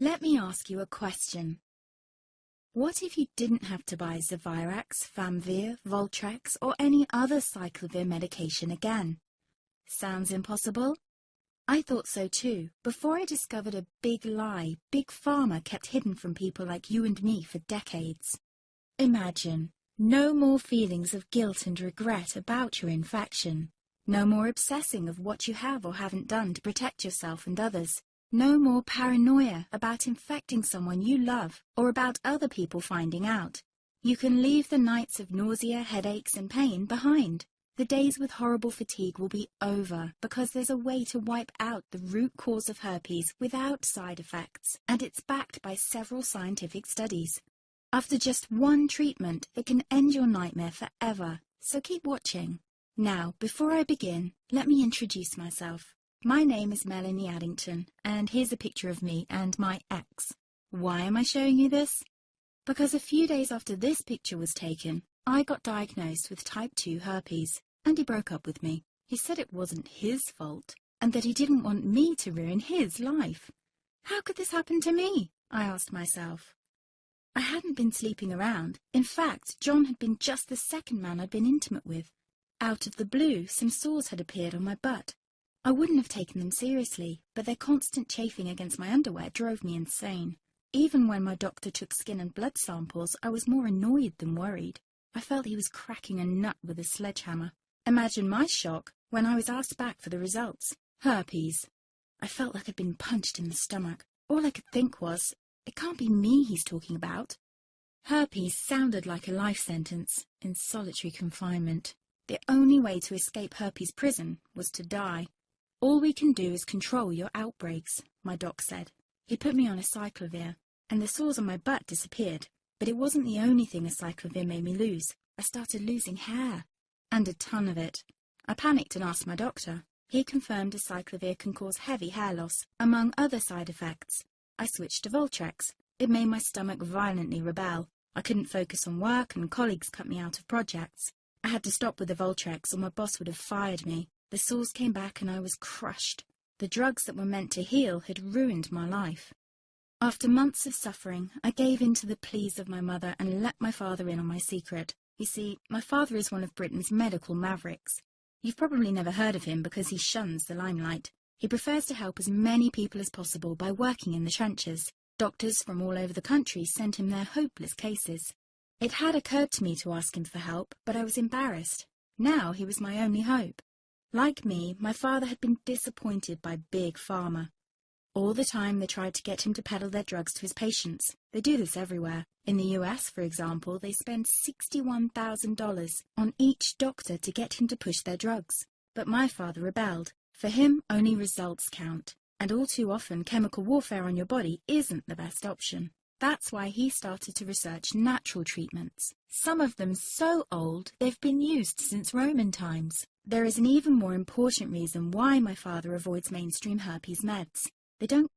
Let me ask you a question. What if you didn't have to buy Zevirax, Famvir, Voltrex, or any other cyclovir medication again? Sounds impossible? I thought so too, before I discovered a big lie Big Pharma kept hidden from people like you and me for decades. Imagine, no more feelings of guilt and regret about your infection. No more obsessing of what you have or haven't done to protect yourself and others. No more paranoia about infecting someone you love or about other people finding out. You can leave the nights of nausea, headaches and pain behind. The days with horrible fatigue will be over because there's a way to wipe out the root cause of herpes without side effects, and it's backed by several scientific studies. After just one treatment, it can end your nightmare forever, so keep watching. Now, before I begin, let me introduce myself. My name is Melanie Addington, and here's a picture of me and my ex. Why am I showing you this? Because a few days after this picture was taken, I got diagnosed with type 2 herpes, and he broke up with me. He said it wasn't his fault, and that he didn't want me to ruin his life. How could this happen to me? I asked myself. I hadn't been sleeping around. In fact, John had been just the second man I'd been intimate with. Out of the blue, some sores had appeared on my butt. I wouldn't have taken them seriously, but their constant chafing against my underwear drove me insane. Even when my doctor took skin and blood samples, I was more annoyed than worried. I felt he was cracking a nut with a sledgehammer. Imagine my shock when I was asked back for the results. Herpes. I felt like I'd been punched in the stomach. All I could think was, it can't be me he's talking about. Herpes sounded like a life sentence in solitary confinement. The only way to escape herpes prison was to die. All we can do is control your outbreaks, my doc said. He put me on a cyclovir, and the sores on my butt disappeared. But it wasn't the only thing a cyclovir made me lose. I started losing hair, and a ton of it. I panicked and asked my doctor. He confirmed a cyclovir can cause heavy hair loss, among other side effects. I switched to Voltrex. It made my stomach violently rebel. I couldn't focus on work, and colleagues cut me out of projects. I had to stop with the Voltrex, or my boss would have fired me. The sores came back and I was crushed. The drugs that were meant to heal had ruined my life. After months of suffering, I gave in to the pleas of my mother and let my father in on my secret. You see, my father is one of Britain's medical mavericks. You've probably never heard of him because he shuns the limelight. He prefers to help as many people as possible by working in the trenches. Doctors from all over the country sent him their hopeless cases. It had occurred to me to ask him for help, but I was embarrassed. Now he was my only hope. Like me, my father had been disappointed by Big Pharma. All the time they tried to get him to peddle their drugs to his patients. They do this everywhere. In the US, for example, they spend $61,000 on each doctor to get him to push their drugs. But my father rebelled. For him, only results count. And all too often, chemical warfare on your body isn't the best option. That's why he started to research natural treatments. Some of them so old, they've been used since Roman times. There is an even more important reason why my father avoids mainstream herpes meds. They don't